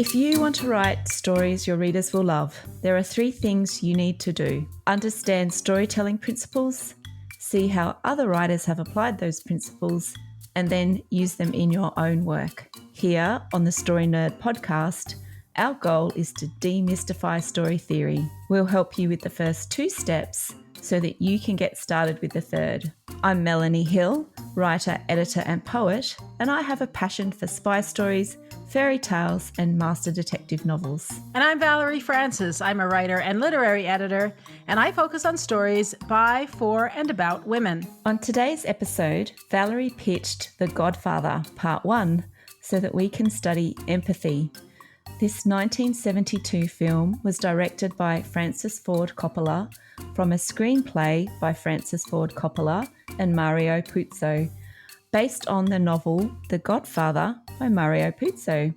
If you want to write stories your readers will love, there are 3 things you need to do. Understand storytelling principles, see how other writers have applied those principles, and then use them in your own work. Here on the Story Nerd podcast, our goal is to demystify story theory. We'll help you with the first 2 steps so that you can get started with the third. I'm Melanie Hill, writer, editor and poet, and I have a passion for spy stories, fairy tales and master detective novels. And I'm Valerie Francis. I'm a writer and literary editor, and I focus on stories by, for, and about women. On today's episode, Valerie pitched The Godfather Part 1 so that we can study empathy. This 1972 film was directed by Francis Ford Coppola from a screenplay by Francis Ford Coppola and Mario Puzo, based on the novel The Godfather by Mario Puzo.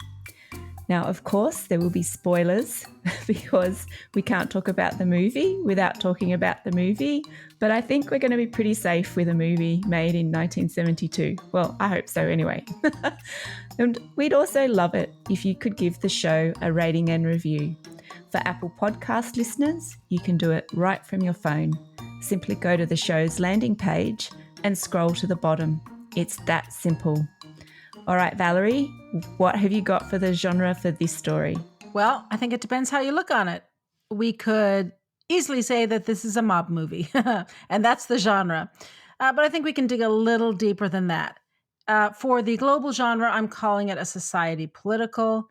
Now, of course, there will be spoilers because we can't talk about the movie without talking about the movie, but I think we're going to be pretty safe with a movie made in 1972. Well, I hope so anyway. And we'd also love it if you could give the show a rating and review. For Apple Podcast listeners, you can do it right from your phone. Simply go to the show's landing page and scroll to the bottom. It's that simple. All right, Valerie, what have you got for the genre for this story? Well, I think it depends how you look on it. We could easily say that this is a mob movie, and that's the genre. But I think we can dig a little deeper than that. For the global genre, I'm calling it a society political.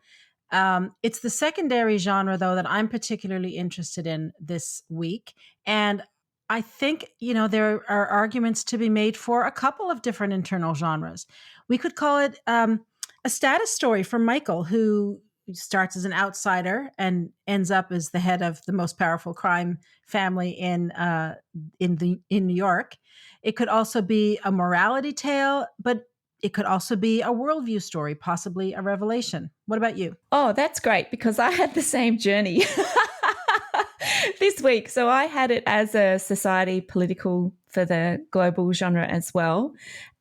It's the secondary genre, though, that I'm particularly interested in this week. And I think, there are arguments to be made for a couple of different internal genres. We could call it a status story for Michael, who starts as an outsider and ends up as the head of the most powerful crime family in New York. It could also be a morality tale, but it could also be a worldview story, possibly a revelation. What about you? Oh, that's great, because I had the same journey this week. So I had it as a society political for the global genre as well.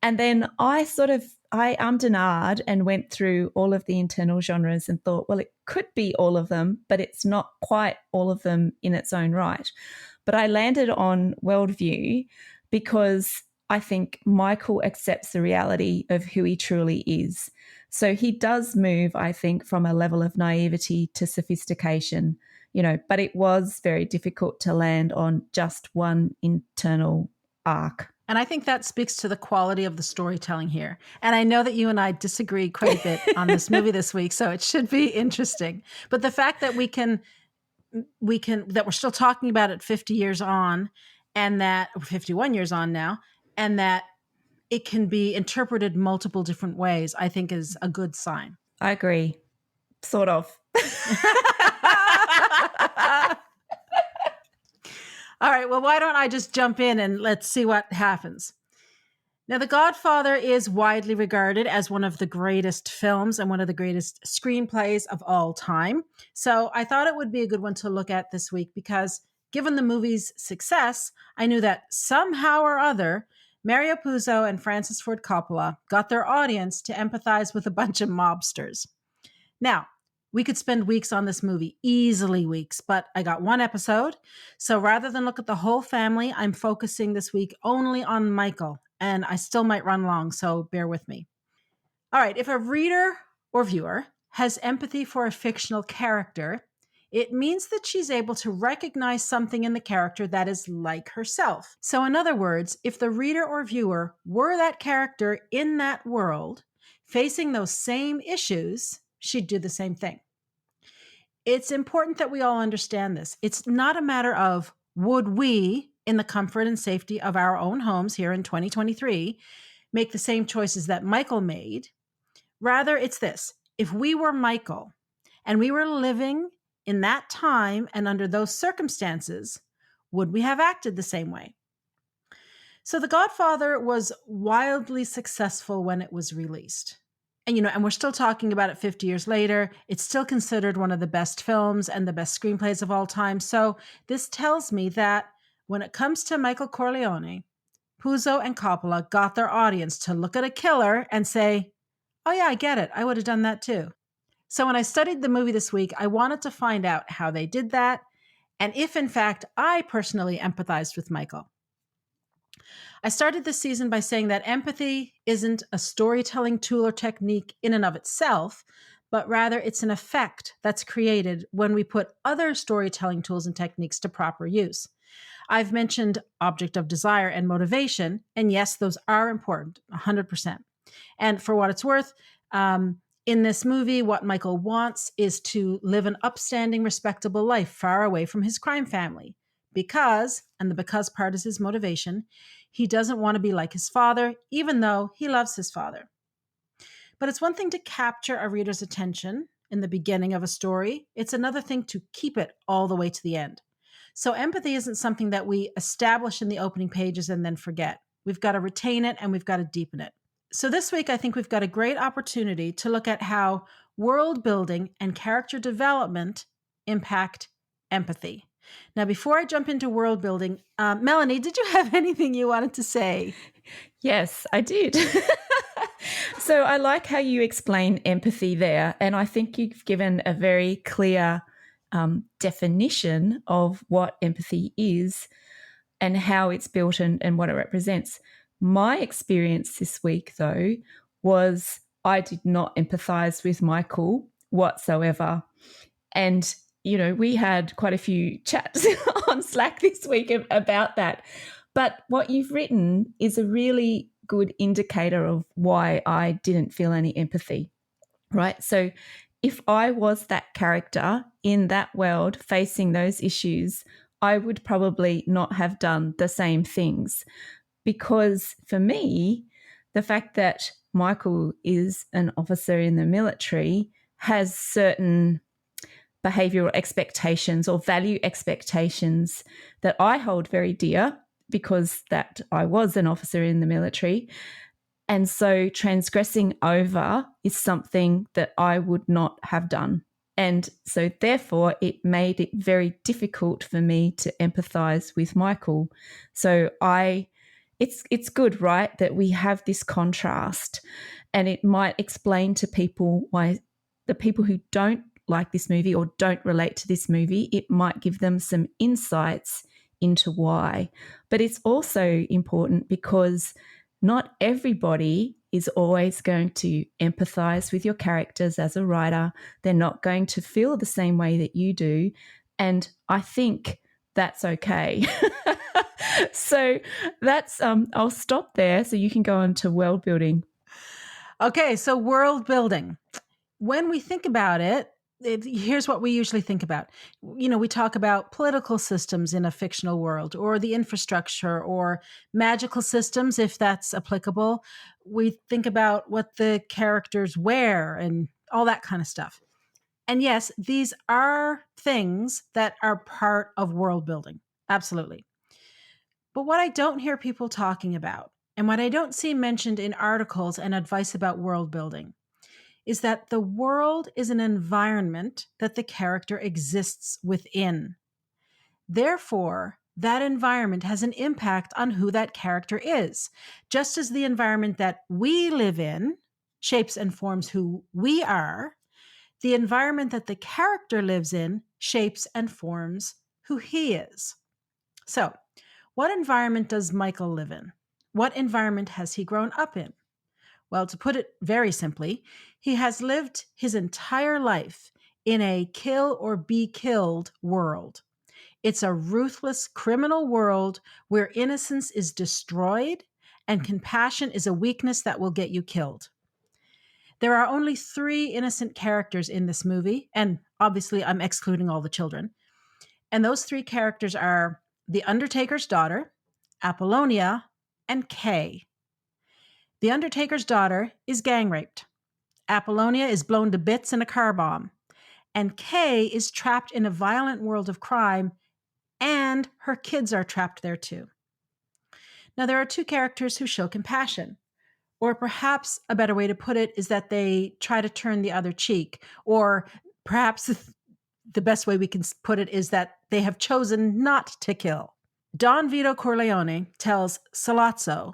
And then I ummed and ahed and went through all of the internal genres and thought, well, it could be all of them, but it's not quite all of them in its own right. But I landed on worldview because I think Michael accepts the reality of who he truly is. So he does move, I think, from a level of naivety to sophistication, but it was very difficult to land on just one internal arc. And I think that speaks to the quality of the storytelling here. And I know that you and I disagree quite a bit on this movie this week, so it should be interesting. But the fact that that we're still talking about it 50 years on, and that 51 years on now, and that it can be interpreted multiple different ways, I think is a good sign. I agree. Sort of. All right, well, why don't I just jump in and let's see what happens. Now, The Godfather is widely regarded as one of the greatest films and one of the greatest screenplays of all time. So I thought it would be a good one to look at this week because given the movie's success, I knew that somehow or other, Mario Puzo and Francis Ford Coppola got their audience to empathize with a bunch of mobsters. Now, we could spend weeks on this movie, easily weeks, but I got one episode. So rather than look at the whole family, I'm focusing this week only on Michael, and I still might run long, so bear with me. All right, if a reader or viewer has empathy for a fictional character, it means that she's able to recognize something in the character that is like herself. So in other words, if the reader or viewer were that character in that world, facing those same issues, she'd do the same thing. It's important that we all understand this. It's not a matter of would we, in the comfort and safety of our own homes here in 2023, make the same choices that Michael made. Rather, it's this. If we were Michael and we were living in that time and under those circumstances, would we have acted the same way? So The Godfather was wildly successful when it was released. And we're still talking about it 50 years later. It's still considered one of the best films and the best screenplays of all time. So this tells me that when it comes to Michael Corleone, Puzo and Coppola got their audience to look at a killer and say, oh yeah, I get it. I would have done that too. So when I studied the movie this week, I wanted to find out how they did that and if, in fact, I personally empathized with Michael. I started this season by saying that empathy isn't a storytelling tool or technique in and of itself, but rather it's an effect that's created when we put other storytelling tools and techniques to proper use. I've mentioned object of desire and motivation, and yes, those are important, 100%. And for what it's worth, in this movie, what Michael wants is to live an upstanding, respectable life far away from his crime family. Because, and the because part is his motivation, he doesn't want to be like his father, even though he loves his father. But it's one thing to capture a reader's attention in the beginning of a story. It's another thing to keep it all the way to the end. So empathy isn't something that we establish in the opening pages and then forget. We've got to retain it and we've got to deepen it. So this week, I think we've got a great opportunity to look at how world building and character development impact empathy. Now, before I jump into world building, Melanie, did you have anything you wanted to say? Yes, I did. So I like how you explain empathy there. And I think you've given a very clear definition of what empathy is and how it's built and what it represents. My experience this week, though, was I did not empathize with Michael whatsoever. And, you know, we had quite a few chats on Slack this week about that. But what you've written is a really good indicator of why I didn't feel any empathy, right? So if I was that character in that world facing those issues, I would probably not have done the same things. Because for me, the fact that Michael is an officer in the military has certain behavioral expectations or value expectations that I hold very dear because that I was an officer in the military. And so transgressing over is something that I would not have done. And so therefore it made it very difficult for me to empathize with Michael. So it's good, right, that we have this contrast, and it might explain to people why the people who don't like this movie or don't relate to this movie, it might give them some insights into why. But it's also important because not everybody is always going to empathize with your characters as a writer. They're not going to feel the same way that you do. And I think that's okay. So that's, I'll stop there so you can go on to world building. Okay, so world building. When we think about it, here's what we usually think about. You know, we talk about political systems in a fictional world, or the infrastructure, or magical systems, if that's applicable. We think about what the characters wear and all that kind of stuff. And yes, these are things that are part of world building. Absolutely. But what I don't hear people talking about, and what I don't see mentioned in articles and advice about world building, is that the world is an environment that the character exists within. Therefore, that environment has an impact on who that character is, just as the environment that we live in shapes and forms who we are. The environment that the character lives in shapes and forms who he is. So, what environment does Michael live in? What environment has he grown up in? Well, to put it very simply, he has lived his entire life in a kill or be killed world. It's a ruthless criminal world where innocence is destroyed and compassion is a weakness that will get you killed. There are only 3 innocent characters in this movie, and obviously I'm excluding all the children. And those 3 characters are the Undertaker's daughter, Apollonia, and Kay. The Undertaker's daughter is gang raped. Apollonia is blown to bits in a car bomb. And Kay is trapped in a violent world of crime, and her kids are trapped there too. Now, there are 2 characters who show compassion. Or perhaps a better way to put it is that they try to turn the other cheek. Or perhaps the best way we can put it is that they have chosen not to kill. Don Vito Corleone tells Sollozzo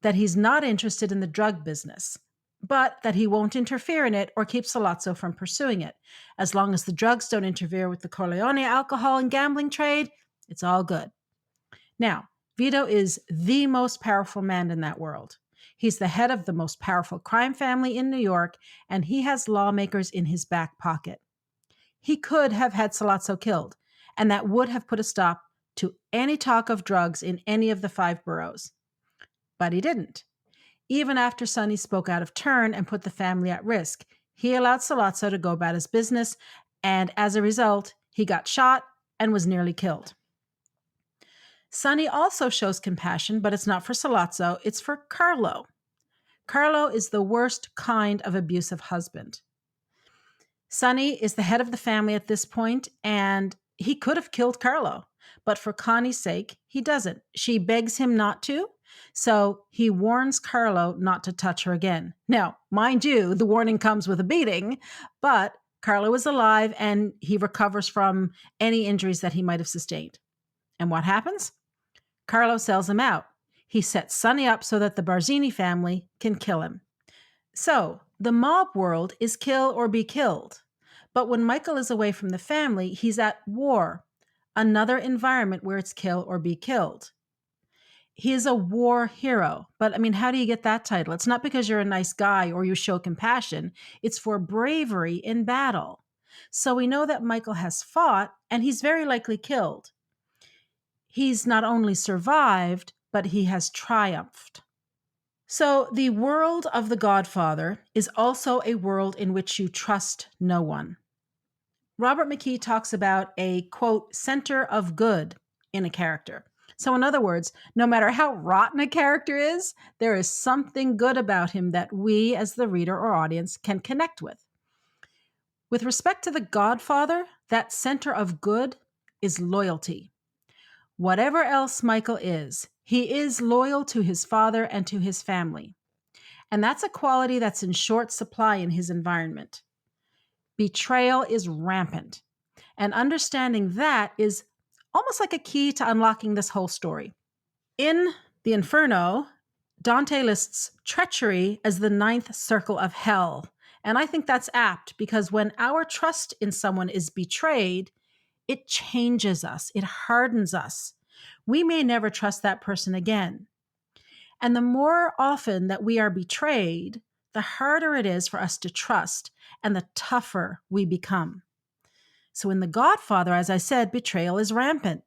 that he's not interested in the drug business, but that he won't interfere in it or keep Sollozzo from pursuing it. As long as the drugs don't interfere with the Corleone alcohol and gambling trade, it's all good. Now, Vito is the most powerful man in that world. He's the head of the most powerful crime family in New York, and he has lawmakers in his back pocket. He could have had Sollozzo killed, and that would have put a stop to any talk of drugs in any of the 5 boroughs. But he didn't. Even after Sonny spoke out of turn and put the family at risk, he allowed Sollozzo to go about his business, and as a result, he got shot and was nearly killed. Sonny also shows compassion, but it's not for Sollozzo, it's for Carlo. Carlo is the worst kind of abusive husband. Sonny is the head of the family at this point, and he could have killed Carlo, but for Connie's sake, he doesn't. She begs him not to, so he warns Carlo not to touch her again. Now, mind you, the warning comes with a beating, but Carlo is alive and he recovers from any injuries that he might have sustained. And what happens? Carlo sells him out. He sets Sonny up so that the Barzini family can kill him. So, the mob world is kill or be killed. But when Michael is away from the family, he's at war, another environment where it's kill or be killed. He is a war hero. But I mean, how do you get that title? It's not because you're a nice guy or you show compassion. It's for bravery in battle. So we know that Michael has fought and he's very likely killed. He's not only survived, but he has triumphed. So, the world of The Godfather is also a world in which you trust no one. Robert McKee talks about a, quote, center of good in a character. So, in other words, no matter how rotten a character is, there is something good about him that we, as the reader or audience, can connect with. With respect to The Godfather, that center of good is loyalty. Whatever else Michael is, he is loyal to his father and to his family. And that's a quality that's in short supply in his environment. Betrayal is rampant. And understanding that is almost like a key to unlocking this whole story. In The Inferno, Dante lists treachery as the 9th circle of hell. And I think that's apt because when our trust in someone is betrayed, it changes us. It hardens us. We may never trust that person again. And the more often that we are betrayed, the harder it is for us to trust and the tougher we become. So in The Godfather, as I said, betrayal is rampant.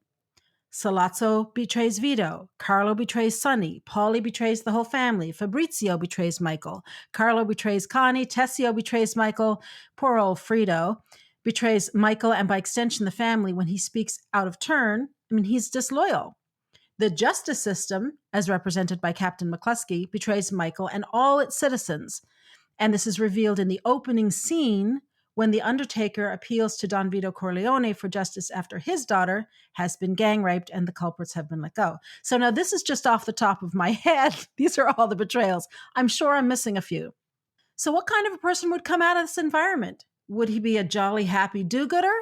Sollozzo betrays Vito. Carlo betrays Sonny. Paulie betrays the whole family. Fabrizio betrays Michael. Carlo betrays Connie. Tessio betrays Michael. Poor old Frito betrays Michael and by extension the family when he speaks out of turn. I mean, he's disloyal. The justice system, as represented by Captain McCluskey, betrays Michael and all its citizens. And this is revealed in the opening scene when the Undertaker appeals to Don Vito Corleone for justice after his daughter has been gang raped and the culprits have been let go. So now this is just off the top of my head. These are all the betrayals. I'm sure I'm missing a few. So what kind of a person would come out of this environment? Would he be a jolly, happy do-gooder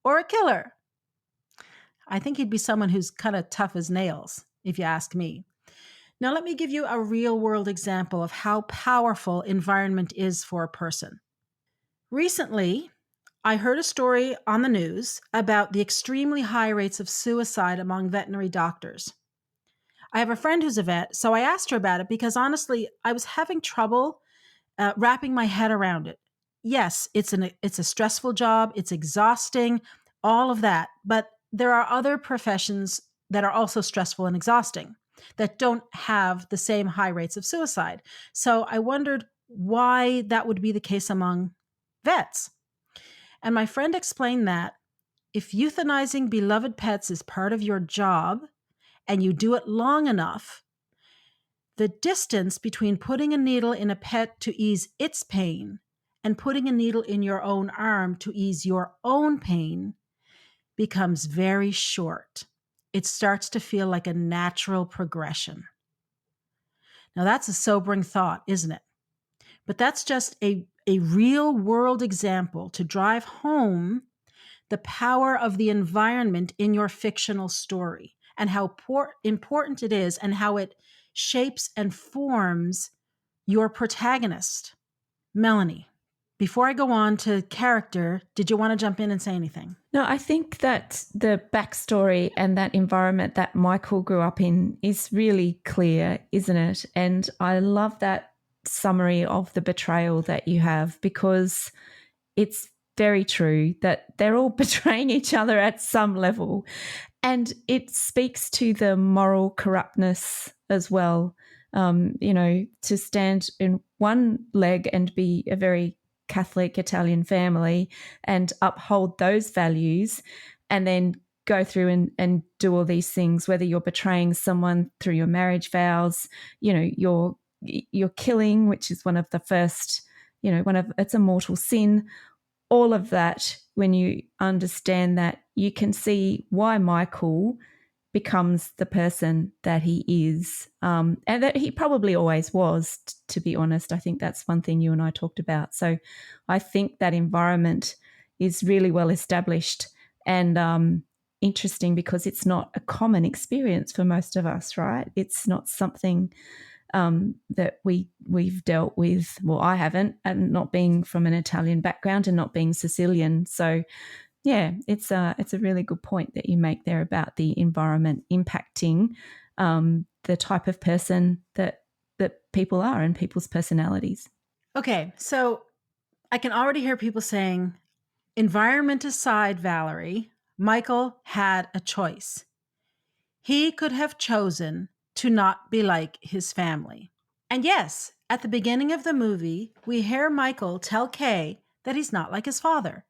or a killer? I think he'd be someone who's kind of tough as nails, if you ask me. Now, let me give you a real-world example of how powerful environment is for a person. Recently, I heard a story on the news about the extremely high rates of suicide among veterinary doctors. I have a friend who's a vet, so I asked her about it because honestly, I was having trouble wrapping my head around it. Yes, it's a stressful job, it's exhausting, all of that, but there are other professions that are also stressful and exhausting that don't have the same high rates of suicide. So I wondered why that would be the case among vets. And my friend explained that if euthanizing beloved pets is part of your job and you do it long enough, the distance between putting a needle in a pet to ease its pain and putting a needle in your own arm to ease your own pain becomes very short. It starts to feel like a natural progression. Now that's a sobering thought, isn't it? But that's just a real world example to drive home the power of the environment in your fictional story and how important it is and how it shapes and forms your protagonist, Melanie. Before I go on to character, did you want to jump in and say anything? No, I think that the backstory and that environment that Michael grew up in is really clear, isn't it? And I love that summary of the betrayal that you have, because it's very true that they're all betraying each other at some level. And it speaks to the moral corruptness as well. To stand in one leg and be a very Catholic Italian family and uphold those values, and then go through and do all these things, whether you're betraying someone through your marriage vows, you're killing, which is one of the first, it's a mortal sin. All of that, when you understand that, you can see why Michael becomes the person that he is, and that he probably always was, to be honest. I think that's one thing you and I talked about. So I think that environment is really well established and interesting, because it's not a common experience for most of us, right? It's not something that we've dealt with. Well, I haven't, and not being from an Italian background and not being Sicilian. So yeah, it's a really good point that you make there about the environment impacting the type of person that people are and people's personalities. Okay, so I can already hear people saying, environment aside, Valerie, Michael had a choice. He could have chosen to not be like his family. And yes, at the beginning of the movie, we hear Michael tell Kay that he's not like his father.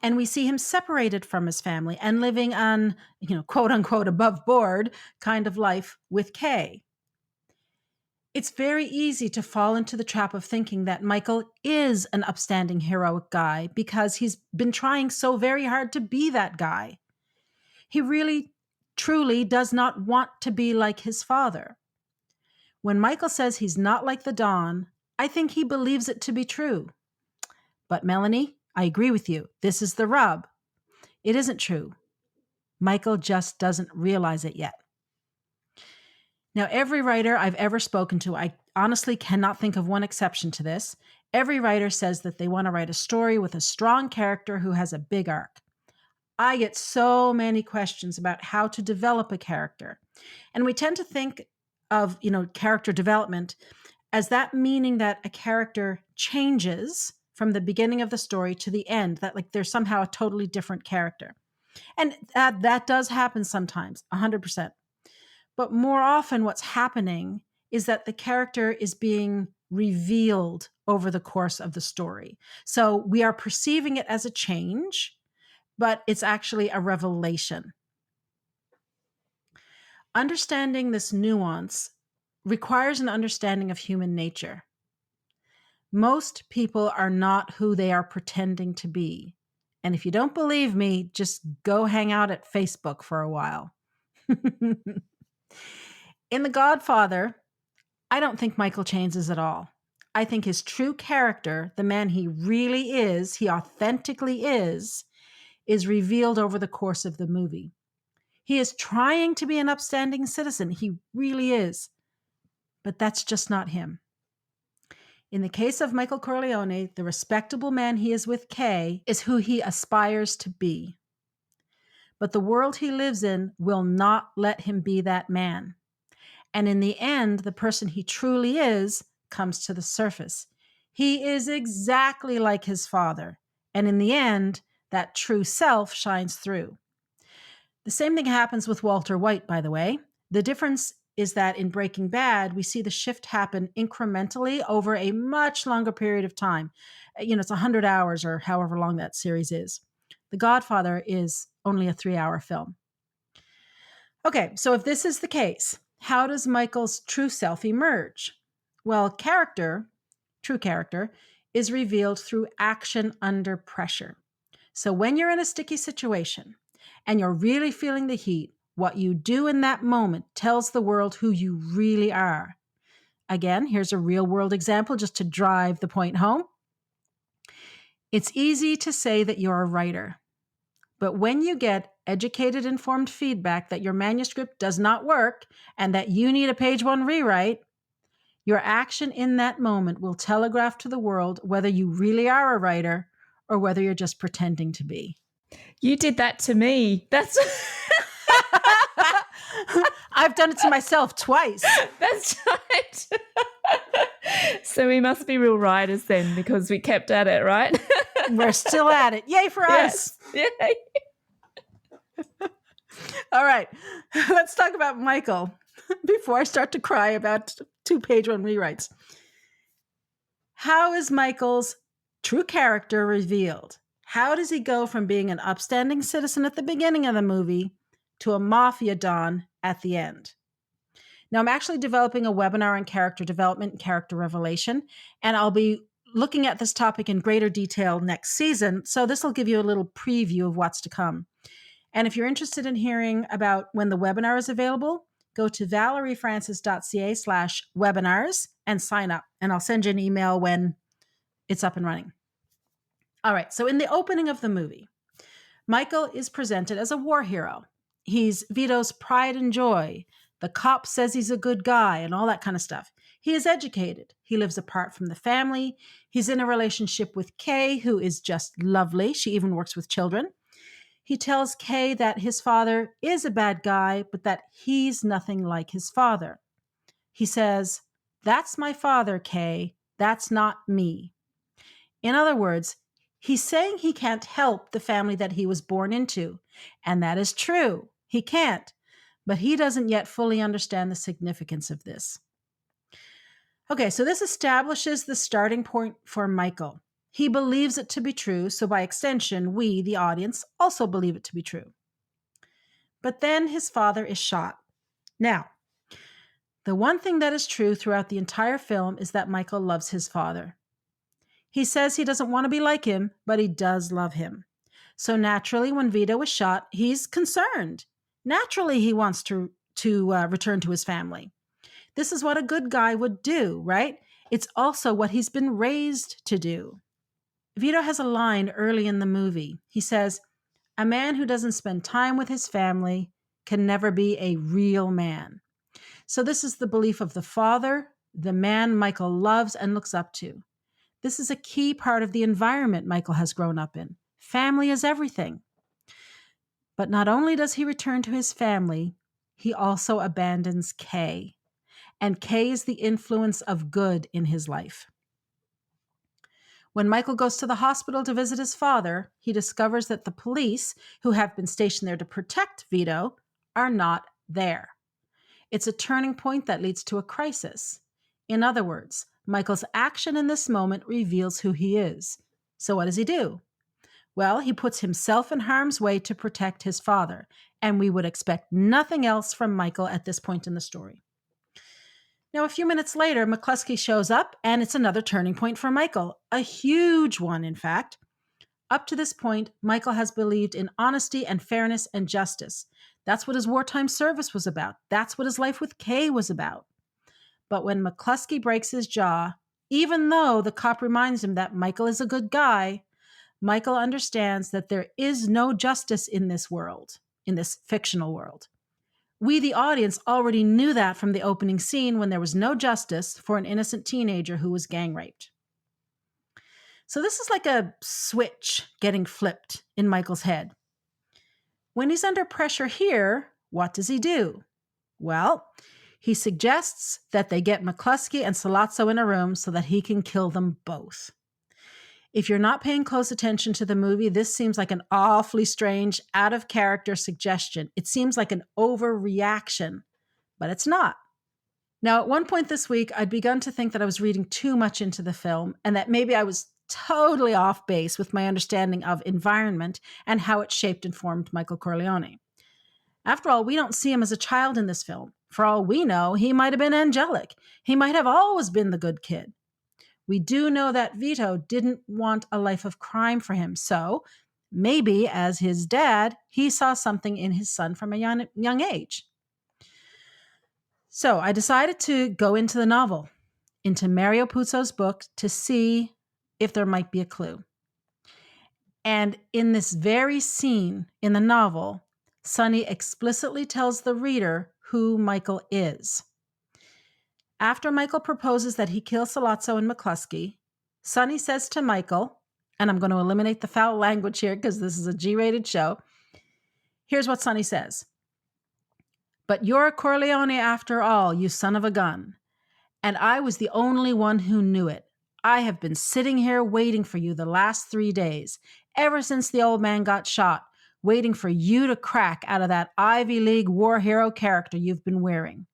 And we see him separated from his family and living on, quote unquote, above board kind of life with Kay. It's very easy to fall into the trap of thinking that Michael is an upstanding, heroic guy because he's been trying so very hard to be that guy. He really, truly does not want to be like his father. When Michael says he's not like the Don, I think he believes it to be true. But Melanie, I agree with you. This is the rub. It isn't true. Michael just doesn't realize it yet. Now, every writer I've ever spoken to, I honestly cannot think of one exception to this. Every writer says that they want to write a story with a strong character who has a big arc. I get so many questions about how to develop a character. And we tend to think of, character development as that meaning that a character changes from the beginning of the story to the end, that like there's somehow a totally different character. And that does happen sometimes, 100%. But more often what's happening is that the character is being revealed over the course of the story. So we are perceiving it as a change, but it's actually a revelation. Understanding this nuance requires an understanding of human nature. Most people are not who they are pretending to be. And if you don't believe me, just go hang out at Facebook for a while. In The Godfather, I don't think Michael changes at all. I think his true character, the man he really is, he authentically is revealed over the course of the movie. He is trying to be an upstanding citizen. He really is. But that's just not him. In the case of Michael Corleone, the respectable man he is with Kay is who he aspires to be. But the world he lives in will not let him be that man. And in the end, the person he truly is comes to the surface. He is exactly like his father. And in the end, that true self shines through. The same thing happens with Walter White, by the way. The difference is that in Breaking Bad, we see the shift happen incrementally over a much longer period of time. It's 100 hours or however long that series is. The Godfather is only a 3-hour film. Okay, so if this is the case, how does Michael's true self emerge? Well, true character, is revealed through action under pressure. So when you're in a sticky situation and you're really feeling the heat, what you do in that moment tells the world who you really are. Again, here's a real world example just to drive the point home. It's easy to say that you're a writer, but when you get educated, informed feedback that your manuscript does not work and that you need a page 1 rewrite, Your action in that moment will telegraph to the world whether you really are a writer or whether you're just pretending to be. You did that to me. That's I've done it to myself twice. that's right. So we must be real writers then, because we kept at it, right? We're still at it. Yay for us. Yes. Yay. All right. Let's talk about Michael before I start to cry about 2-page one rewrites. How is Michael's true character revealed? How does he go from being an upstanding citizen at the beginning of the movie to a mafia don at the end? Now, I'm actually developing a webinar on character development and character revelation, and I'll be looking at this topic in greater detail next season. So this will give you a little preview of what's to come. And if you're interested in hearing about when the webinar is available, go to valeriefrancis.ca/webinars and sign up. And I'll send you an email when it's up and running. All right. So in the opening of the movie, Michael is presented as a war hero. He's Vito's pride and joy. The cop says he's a good guy and all that kind of stuff. He is educated. He lives apart from the family. He's in a relationship with Kay, who is just lovely. She even works with children. He tells Kay that his father is a bad guy, but that he's nothing like his father. He says, "That's my father, Kay. That's not me." In other words, he's saying he can't help the family that he was born into. And that is true. He can't. But he doesn't yet fully understand the significance of this. Okay, so this establishes the starting point for Michael. He believes it to be true, so by extension, we, the audience, also believe it to be true. But then his father is shot. Now, the one thing that is true throughout the entire film is that Michael loves his father. He says he doesn't want to be like him, but he does love him. So naturally, when Vito is shot, he's concerned. Naturally, he wants to return to his family. This is what a good guy would do, right? It's also what he's been raised to do. Vito has a line early in the movie. He says, "A man who doesn't spend time with his family can never be a real man." So this is the belief of the father, the man Michael loves and looks up to. This is a key part of the environment Michael has grown up in. Family is everything. But not only does he return to his family, he also abandons Kay. And Kay is the influence of good in his life. When Michael goes to the hospital to visit his father, he discovers that the police, who have been stationed there to protect Vito, are not there. It's a turning point that leads to a crisis. In other words, Michael's action in this moment reveals who he is. So what does he do? Well, he puts himself in harm's way to protect his father, and we would expect nothing else from Michael at this point in the story. Now, a few minutes later, McCluskey shows up, and it's another turning point for Michael, a huge one, in fact. Up to this point, Michael has believed in honesty and fairness and justice. That's what his wartime service was about. That's what his life with Kay was about. But when McCluskey breaks his jaw, even though the cop reminds him that Michael is a good guy, Michael understands that there is no justice in this world, in this fictional world. We, the audience, already knew that from the opening scene when there was no justice for an innocent teenager who was gang raped. So this is like a switch getting flipped in Michael's head. When he's under pressure here, what does he do? Well, he suggests that they get McCluskey and Sollozzo in a room so that he can kill them both. If you're not paying close attention to the movie, this seems like an awfully strange, out-of-character suggestion. It seems like an overreaction, but it's not. Now, at one point this week, I'd begun to think that I was reading too much into the film and that maybe I was totally off base with my understanding of environment and how it shaped and formed Michael Corleone. After all, we don't see him as a child in this film. For all we know, he might have been angelic. He might have always been the good kid. We do know that Vito didn't want a life of crime for him, so maybe as his dad, he saw something in his son from a young age. So I decided to go into the novel, into Mario Puzo's book, to see if there might be a clue. And in this very scene in the novel, Sonny explicitly tells the reader who Michael is. After Michael proposes that he kill Sollozzo and McCluskey, Sonny says to Michael, and I'm going to eliminate the foul language here because this is a G-rated show. Here's what Sonny says. "But you're a Corleone after all, you son of a gun. And I was the only one who knew it. I have been sitting here waiting for you the last 3 days, ever since the old man got shot, waiting for you to crack out of that Ivy League war hero character you've been wearing.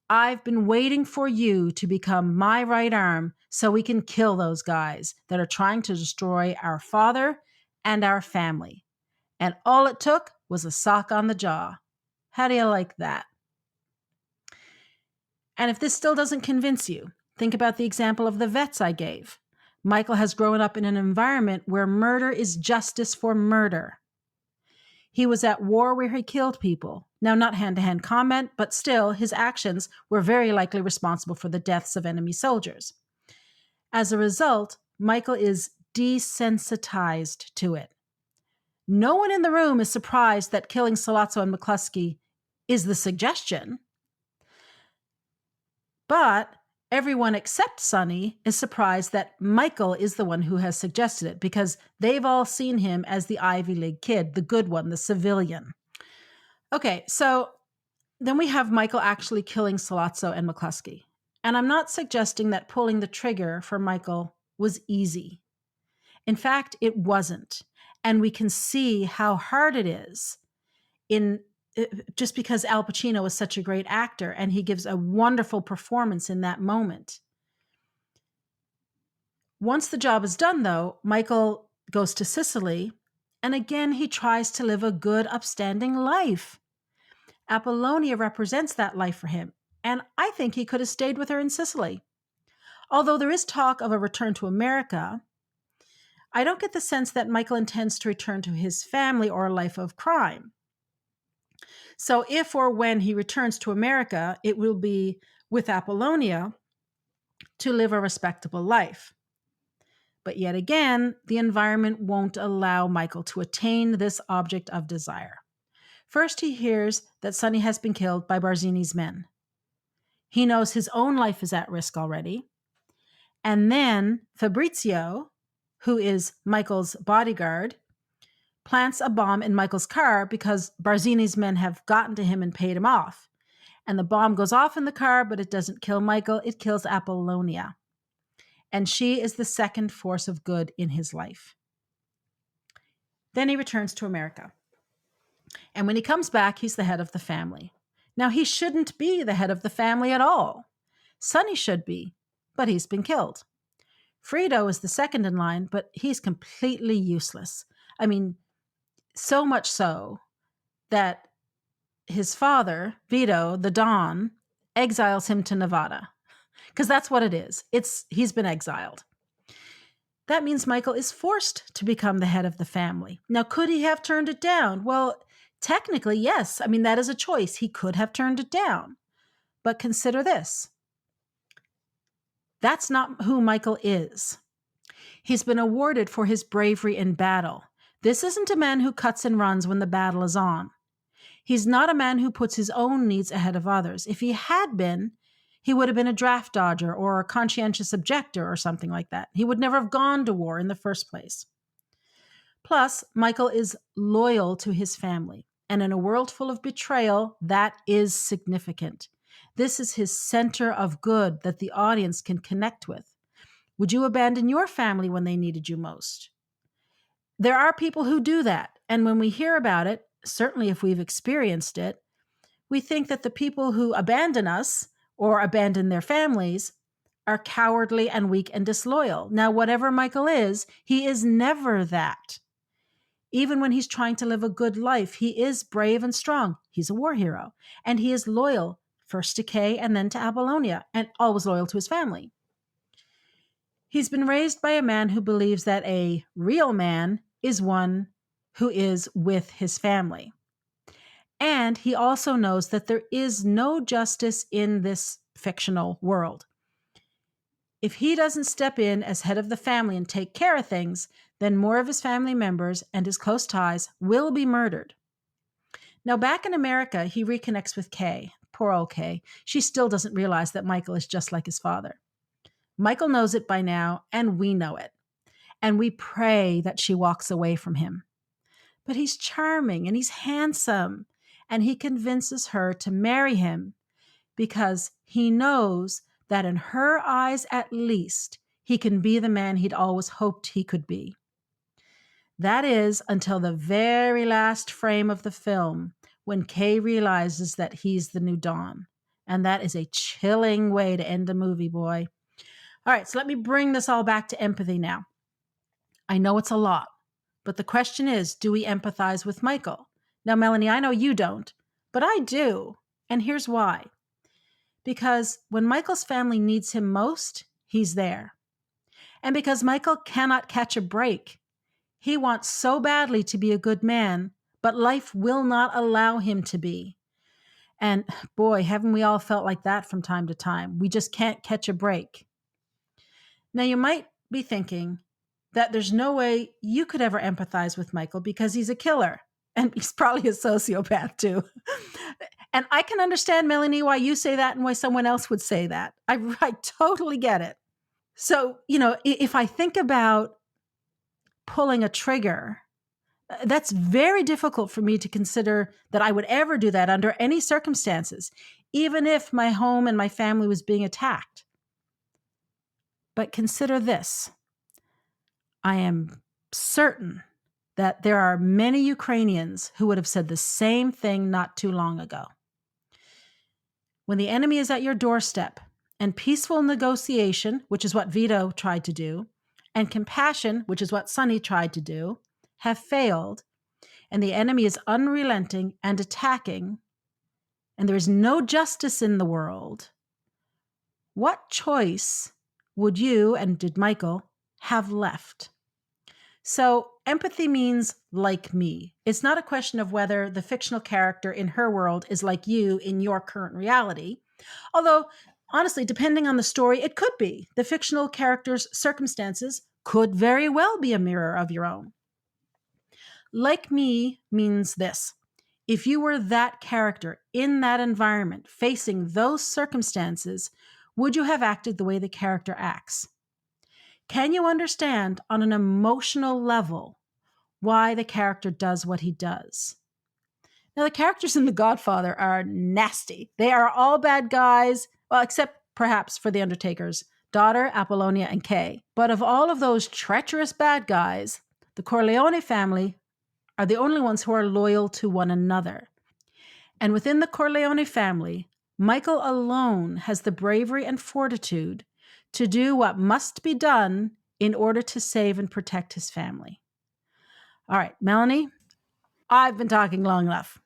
I've been waiting for you to become my right arm so we can kill those guys that are trying to destroy our father and our family. And all it took was a sock on the jaw. How do you like that?" And if this still doesn't convince you, think about the example of the vets I gave. Michael has grown up in an environment where murder is justice for murder. He was at war where he killed people. Now, not hand-to-hand combat, but still, his actions were very likely responsible for the deaths of enemy soldiers. As a result, Michael is desensitized to it. No one in the room is surprised that killing Sollozzo and McCluskey is the suggestion. But everyone except Sonny is surprised that Michael is the one who has suggested it because they've all seen him as the Ivy League kid, the good one, the civilian. Okay, so then we have Michael actually killing Sollozzo and McCluskey. And I'm not suggesting that pulling the trigger for Michael was easy. In fact, it wasn't. And we can see how hard it is just because Al Pacino is such a great actor and he gives a wonderful performance in that moment. Once the job is done, though, Michael goes to Sicily, and again he tries to live a good, upstanding life. Apollonia represents that life for him, and I think he could have stayed with her in Sicily. Although there is talk of a return to America, I don't get the sense that Michael intends to return to his family or a life of crime. So if or when he returns to America, it will be with Apollonia to live a respectable life. But yet again, the environment won't allow Michael to attain this object of desire. First, he hears that Sonny has been killed by Barzini's men. He knows his own life is at risk already. And then Fabrizio, who is Michael's bodyguard, plants a bomb in Michael's car because Barzini's men have gotten to him and paid him off. And the bomb goes off in the car, but it doesn't kill Michael. It kills Apollonia. And she is the second force of good in his life. Then he returns to America. And when he comes back, he's the head of the family. Now, he shouldn't be the head of the family at all. Sonny should be, but he's been killed. Frido is the second in line, but he's completely useless. I mean, so much so that his father, Vito, the Don, exiles him to Nevada. Because that's what it is. He's been exiled. That means Michael is forced to become the head of the family. Now, could he have turned it down? Well, technically, yes. I mean, that is a choice. He could have turned it down. But consider this. That's not who Michael is. He's been awarded for his bravery in battle. This isn't a man who cuts and runs when the battle is on. He's not a man who puts his own needs ahead of others. If he had been, he would have been a draft dodger or a conscientious objector or something like that. He would never have gone to war in the first place. Plus, Michael is loyal to his family. And in a world full of betrayal, that is significant. This is his center of good that the audience can connect with. Would you abandon your family when they needed you most? There are people who do that. And when we hear about it, certainly if we've experienced it, we think that the people who abandon us or abandon their families are cowardly and weak and disloyal. Now, whatever Michael is, he is never that. Even when he's trying to live a good life, he is brave and strong. He's a war hero. And he is loyal, first to Kay and then to Apollonia, and always loyal to his family. He's been raised by a man who believes that a real man is one who is with his family. And he also knows that there is no justice in this fictional world. If he doesn't step in as head of the family and take care of things, then more of his family members and his close ties will be murdered. Now, back in America, he reconnects with Kay. Poor old Kay. She still doesn't realize that Michael is just like his father. Michael knows it by now, and we know it. And we pray that she walks away from him. But he's charming and he's handsome, and he convinces her to marry him because he knows that in her eyes at least, he can be the man he'd always hoped he could be. That is until the very last frame of the film when Kay realizes that he's the new Don. And that is a chilling way to end a movie, boy. All right, so let me bring this all back to empathy now. I know it's a lot, but the question is, do we empathize with Michael? Now, Melanie, I know you don't, but I do. And here's why. Because when Michael's family needs him most, he's there. And because Michael cannot catch a break. He wants so badly to be a good man, but life will not allow him to be. And boy, haven't we all felt like that from time to time. We just can't catch a break. Now, you might be thinking that there's no way you could ever empathize with Michael because he's a killer. And he's probably a sociopath too. And I can understand, Melanie, why you say that and why someone else would say that. I totally get it. So, if I think about pulling a trigger, that's very difficult for me to consider that I would ever do that under any circumstances, even if my home and my family was being attacked. But consider this. I am certain that there are many Ukrainians who would have said the same thing not too long ago. When the enemy is at your doorstep and peaceful negotiation, which is what Vito tried to do, and compassion, which is what Sonny tried to do, have failed, and the enemy is unrelenting and attacking, and there is no justice in the world, what choice would you, and did Michael, have left? So empathy means like me. It's not a question of whether the fictional character in her world is like you in your current reality. Although, honestly, depending on the story, it could be. The fictional character's circumstances could very well be a mirror of your own. Like me means this. If you were that character in that environment, facing those circumstances, would you have acted the way the character acts? Can you understand on an emotional level why the character does what he does? Now, the characters in The Godfather are nasty. They are all bad guys, well, except perhaps for the Undertaker's daughter, Apollonia, and Kay. But of all of those treacherous bad guys, the Corleone family are the only ones who are loyal to one another. And within the Corleone family, Michael alone has the bravery and fortitude to do what must be done in order to save and protect his family. All right, Melanie, I've been talking long enough.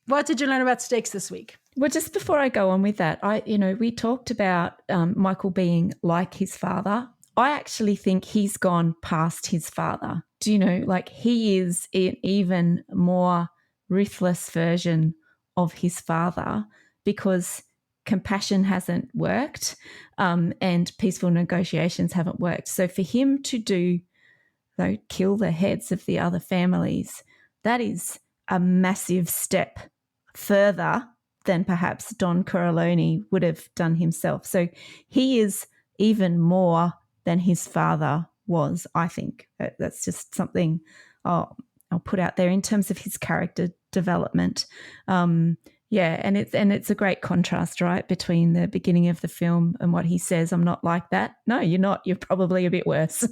What did you learn about stakes this week? Well, just before I go on with that, we talked about Michael being like his father. I actually think he's gone past his father. Do you know, like he is an even more ruthless version of his father because compassion hasn't worked and peaceful negotiations haven't worked. So for him to kill the heads of the other families, that is a massive step further than perhaps Don Corleone would have done himself. So he is even more than his father was, I think. That's just something I'll put out there in terms of his character development. And it's a great contrast, right, between the beginning of the film and what he says. I'm not like that. No, you're not. You're probably a bit worse.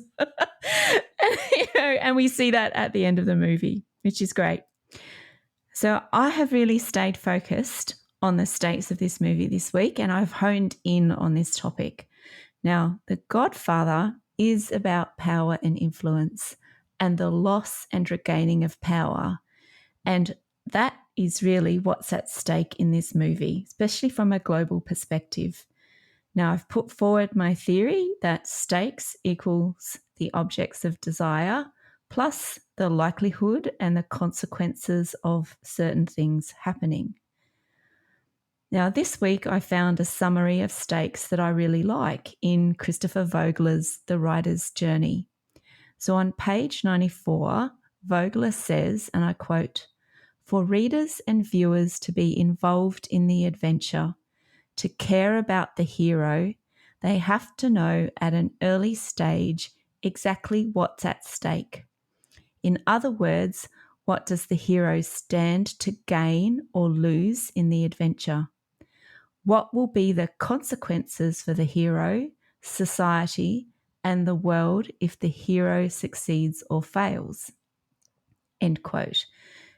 And we see that at the end of the movie, which is great. So I have really stayed focused on the stakes of this movie this week, and I've honed in on this topic. Now, The Godfather is about power and influence and the loss and regaining of power. And that is really what's at stake in this movie, especially from a global perspective. Now, I've put forward my theory that stakes equals the objects of desire plus the likelihood and the consequences of certain things happening. Now, this week I found a summary of stakes that I really like in Christopher Vogler's The Writer's Journey. So on page 94, Vogler says, and I quote, For readers and viewers to be involved in the adventure, to care about the hero, they have to know at an early stage exactly what's at stake. In other words, what does the hero stand to gain or lose in the adventure? What will be the consequences for the hero, society, and the world if the hero succeeds or fails? End quote.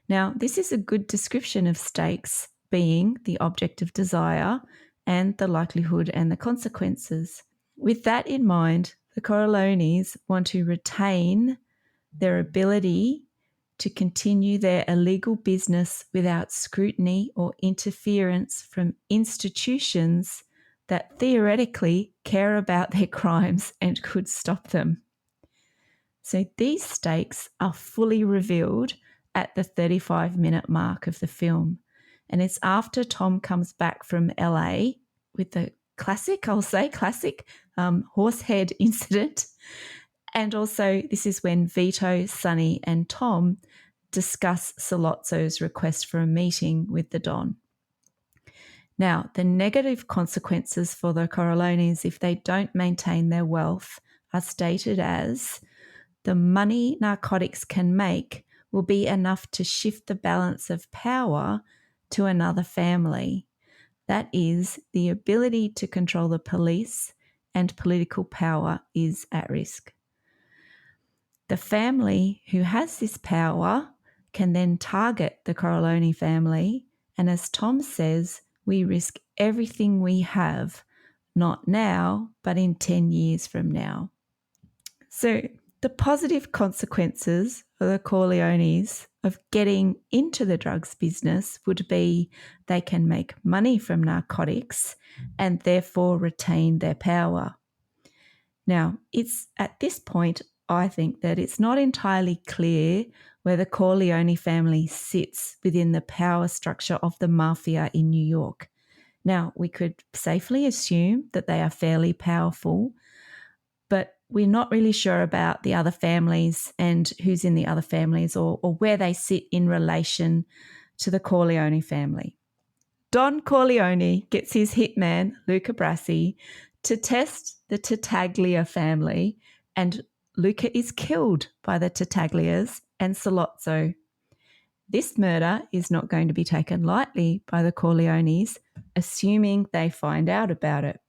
Now, this is a good description of stakes being the object of desire and the likelihood and the consequences. With that in mind, the Corleones want to retain their ability to continue their illegal business without scrutiny or interference from institutions that theoretically care about their crimes and could stop them. So these stakes are fully revealed at the 35-minute mark of the film. And it's after Tom comes back from LA with the classic horsehead incident. And also this is when Vito, Sonny and Tom discuss Sollozzo's request for a meeting with the Don. Now, the negative consequences for the Corleones if they don't maintain their wealth are stated as the money narcotics can make will be enough to shift the balance of power to another family. That is, the ability to control the police and political power is at risk. The family who has this power can then target the Corleone family, and as Tom says, we risk everything we have, not now, but in 10 years from now. So the positive consequences for the Corleones of getting into the drugs business would be they can make money from narcotics and therefore retain their power. Now, it's at this point, I think, that it's not entirely clear where the Corleone family sits within the power structure of the mafia in New York. Now, we could safely assume that they are fairly powerful, but we're not really sure about the other families and who's in the other families or where they sit in relation to the Corleone family. Don Corleone gets his hitman, Luca Brasi, to test the Tartaglia family, and Luca is killed by the Tartaglias and Sollozzo. This murder is not going to be taken lightly by the Corleones, assuming they find out about it.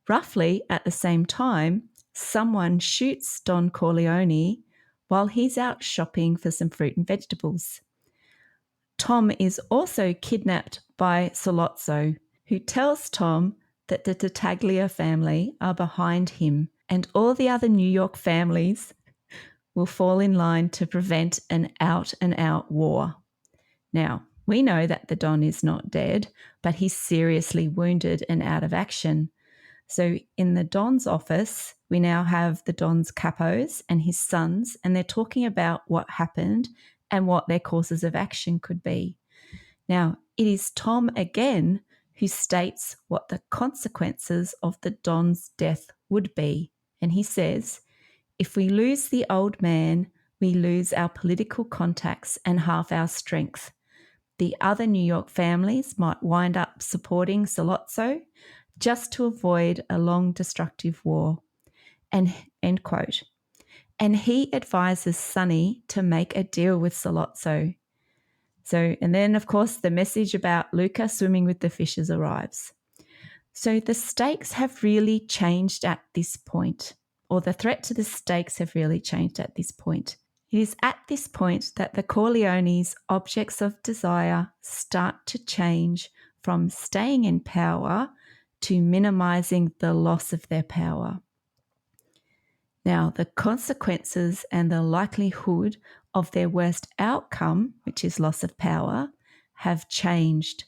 Roughly at the same time, someone shoots Don Corleone while he's out shopping for some fruit and vegetables. Tom is also kidnapped by Sollozzo, who tells Tom that the Tartaglia family are behind him and all the other New York families will fall in line to prevent an out-and-out war. Now, we know that the Don is not dead, but he's seriously wounded and out of action. So in the Don's office, we now have the Don's capos and his sons, and they're talking about what happened and what their courses of action could be. Now, it is Tom again who states what the consequences of the Don's death would be. And he says, if we lose the old man, we lose our political contacts and half our strength. The other New York families might wind up supporting Sollozzo just to avoid a long destructive war. And end quote. And he advises Sonny to make a deal with Sollozzo. So, and then of course the message about Luca swimming with the fishes arrives. So the stakes have really changed at this point, or the threat to the stakes have really changed at this point. It is at this point that the Corleones' objects of desire start to change from staying in power to minimizing the loss of their power. Now, the consequences and the likelihood of their worst outcome, which is loss of power, have changed.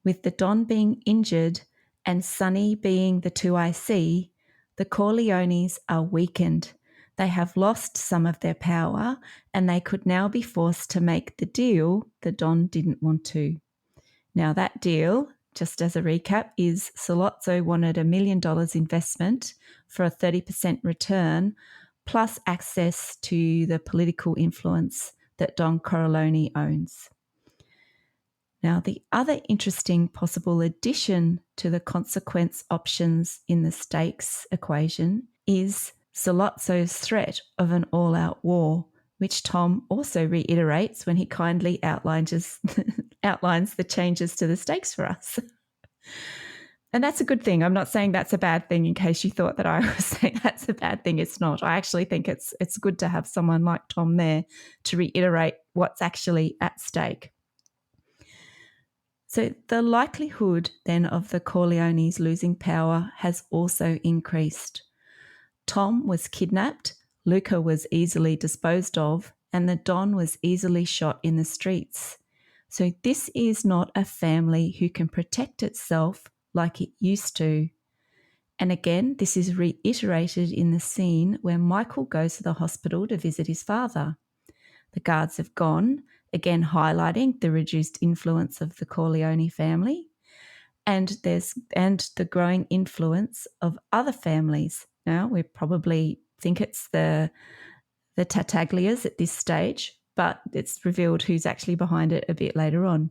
With the Don being injured and Sonny being the 2IC, the Corleones are weakened. They have lost some of their power and they could now be forced to make the deal the Don didn't want to. Now, that deal, just as a recap, is Sollozzo wanted $1 million investment for a 30% return, plus access to the political influence that Don Corleone owns. Now, the other interesting possible addition to the consequence options in the stakes equation is Sollozzo's threat of an all-out war, which Tom also reiterates when he kindly outlines the changes to the stakes for us. And that's a good thing. I'm not saying that's a bad thing in case you thought that I was saying that's a bad thing. It's not. I actually think it's good to have someone like Tom there to reiterate what's actually at stake. So the likelihood then of the Corleones losing power has also increased. Tom was kidnapped, Luca was easily disposed of, and the Don was easily shot in the streets. So this is not a family who can protect itself like it used to. And again, this is reiterated in the scene where Michael goes to the hospital to visit his father. The guards have gone, again highlighting the reduced influence of the Corleone family, and the growing influence of other families. Now, we probably think it's the Tartaglias at this stage, but it's revealed who's actually behind it a bit later on.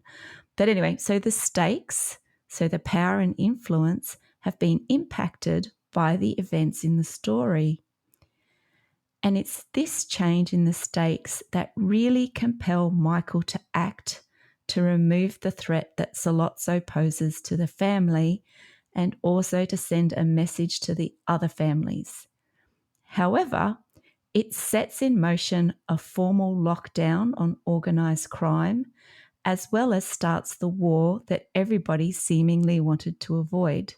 But anyway, so the stakes, so the power and influence have been impacted by the events in the story. And it's this change in the stakes that really compel Michael to act to remove the threat that Sollozzo poses to the family and also to send a message to the other families. However, it sets in motion a formal lockdown on organised crime, as well as starts the war that everybody seemingly wanted to avoid.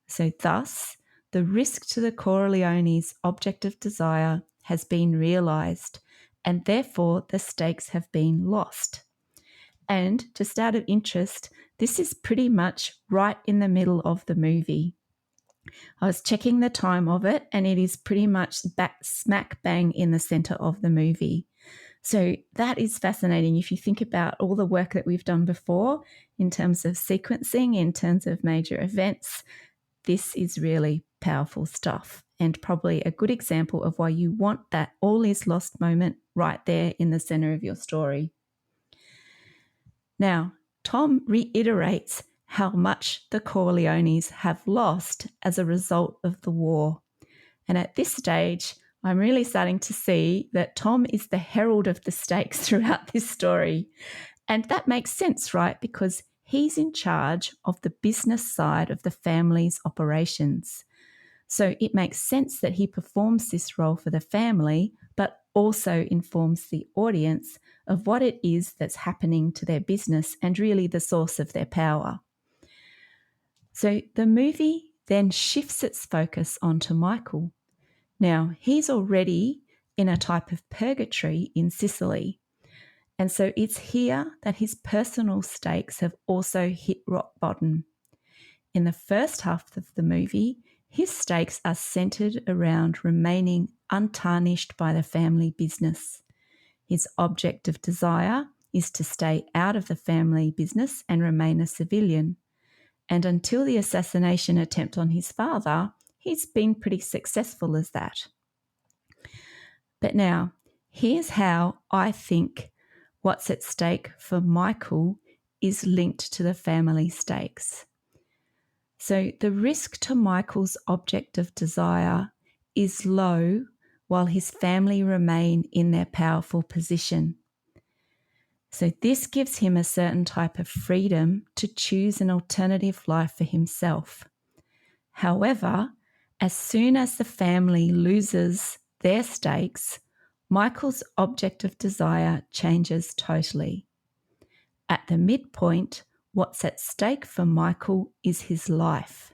So thus, the risk to the Corleones' object of desire has been realised, and therefore the stakes have been lost. And just out of interest, this is pretty much right in the middle of the movie. I was checking the time of it, and it is pretty much smack bang in the centre of the movie. So that is fascinating if you think about all the work that we've done before in terms of sequencing, in terms of major events. This is really powerful stuff, and probably a good example of why you want that all is lost moment right there in the centre of your story. Now, Tom reiterates how much the Corleones have lost as a result of the war. And at this stage, I'm really starting to see that Tom is the herald of the stakes throughout this story. And that makes sense, right? Because he's in charge of the business side of the family's operations. So it makes sense that he performs this role for the family, but also informs the audience of what it is that's happening to their business and really the source of their power. So the movie then shifts its focus onto Michael. Now, he's already in a type of purgatory in Sicily. And so it's here that his personal stakes have also hit rock bottom. In the first half of the movie, his stakes are centered around remaining untarnished by the family business. His object of desire is to stay out of the family business and remain a civilian. And until the assassination attempt on his father, he's been pretty successful as that. But now, here's how I think what's at stake for Michael is linked to the family stakes. So the risk to Michael's object of desire is low while his family remain in their powerful position. So this gives him a certain type of freedom to choose an alternative life for himself. However, as soon as the family loses their stakes, Michael's object of desire changes totally. At the midpoint, what's at stake for Michael is his life.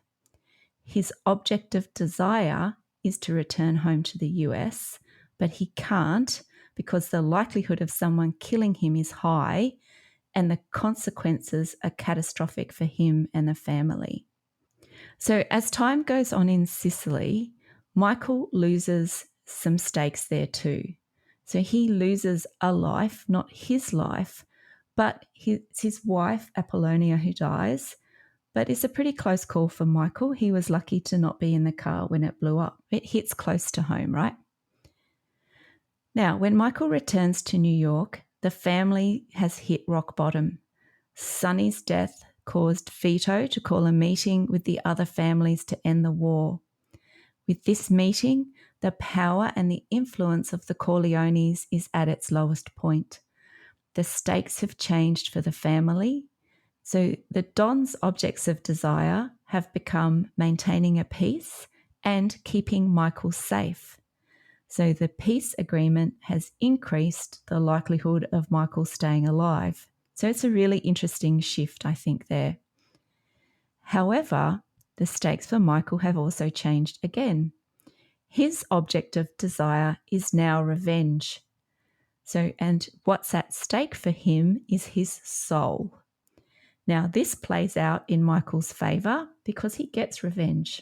His object of desire is to return home to the US, but he can't because the likelihood of someone killing him is high and the consequences are catastrophic for him and the family. So as time goes on in Sicily, Michael loses some stakes there too. So he loses a life, not his life, but it's his wife, Apollonia, who dies. But it's a pretty close call for Michael. He was lucky to not be in the car when it blew up. It hits close to home, right? Now, when Michael returns to New York, the family has hit rock bottom. Sonny's death caused Vito to call a meeting with the other families to end the war. With this meeting, the power and the influence of the Corleones is at its lowest point. The stakes have changed for the family. So the Don's objects of desire have become maintaining a peace and keeping Michael safe. So the peace agreement has increased the likelihood of Michael staying alive. So it's a really interesting shift, I think, there. However, the stakes for Michael have also changed again. His object of desire is now revenge. And what's at stake for him is his soul. Now, this plays out in Michael's favour because he gets revenge.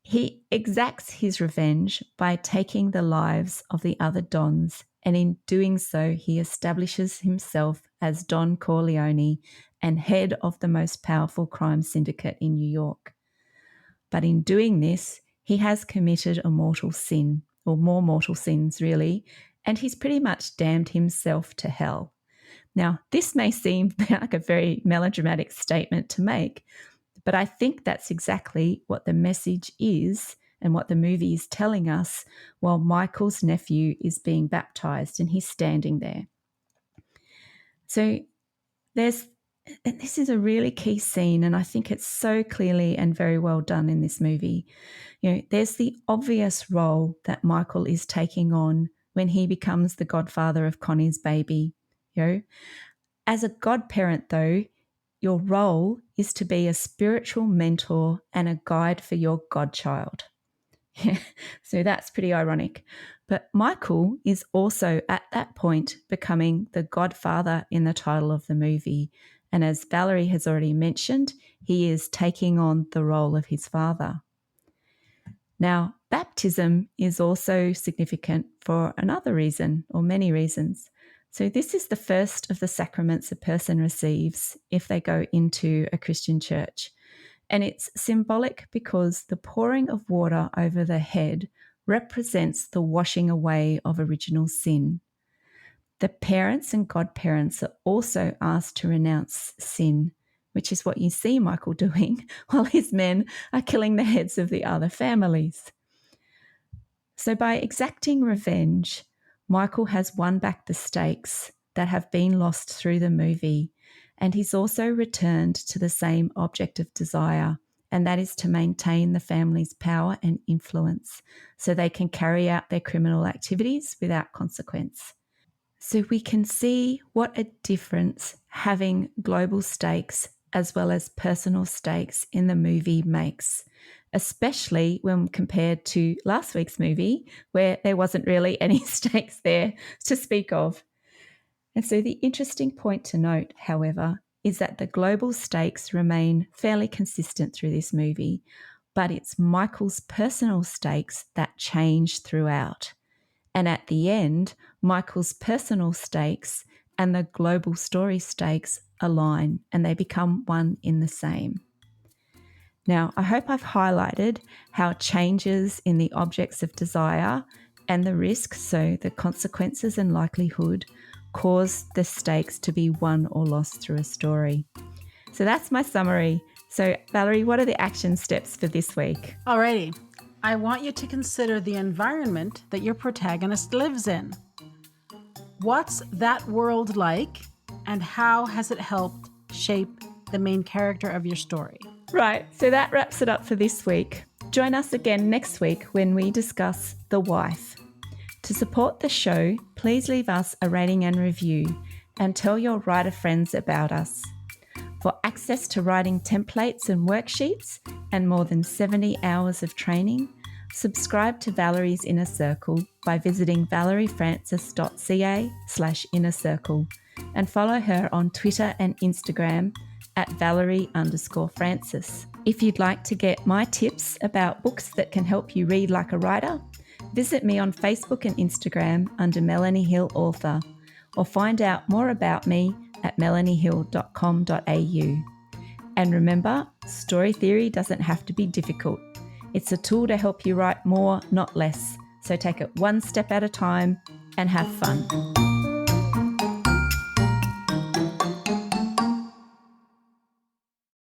He exacts his revenge by taking the lives of the other Dons, and in doing so, he establishes himself as Don Corleone and head of the most powerful crime syndicate in New York. But in doing this, he has committed a mortal sin, or more mortal sins really, and he's pretty much damned himself to hell. Now, this may seem like a very melodramatic statement to make, but I think that's exactly what the message is and what the movie is telling us while Michael's nephew is being baptized and he's standing there. So this is a really key scene, and I think it's so clearly and very well done in this movie. There's the obvious role that Michael is taking on when he becomes the godfather of Connie's baby. As a godparent, though, your role is to be a spiritual mentor and a guide for your godchild. So that's pretty ironic. But Michael is also at that point becoming the godfather in the title of the movie. And as Valerie has already mentioned, he is taking on the role of his father. Now, baptism is also significant for another reason, or many reasons. So this is the first of the sacraments a person receives if they go into a Christian church. And it's symbolic because the pouring of water over the head represents the washing away of original sin. The parents and godparents are also asked to renounce sin, which is what you see Michael doing while his men are killing the heads of the other families. So by exacting revenge, Michael has won back the stakes that have been lost through the movie, and he's also returned to the same object of desire, and that is to maintain the family's power and influence so they can carry out their criminal activities without consequence. So we can see what a difference having global stakes as well as personal stakes in the movie makes, especially when compared to last week's movie where there wasn't really any stakes there to speak of. And so the interesting point to note, however, is that the global stakes remain fairly consistent through this movie, but it's Michael's personal stakes that change throughout. And at the end, Michael's personal stakes and the global story stakes align and they become one in the same. Now, I hope I've highlighted how changes in the objects of desire and the risks, so the consequences and likelihood, cause the stakes to be won or lost through a story. So that's my summary. So Valerie, what are the action steps for this week? Alrighty. I want you to consider the environment that your protagonist lives in. What's that world like, and how has it helped shape the main character of your story? Right, so that wraps it up for this week. Join us again next week when we discuss The Wife. To support the show, please leave us a rating and review and tell your writer friends about us. For access to writing templates and worksheets and more than 70 hours of training, subscribe to Valerie's Inner Circle by visiting valeriefrancis.ca/innercircle and follow her on Twitter and Instagram at Valerie_Francis. If you'd like to get my tips about books that can help you read like a writer, visit me on Facebook and Instagram under Melanie Hill Author, or find out more about me at melaniehill.com.au. And remember, story theory doesn't have to be difficult. It's a tool to help you write more, not less. So take it one step at a time and have fun.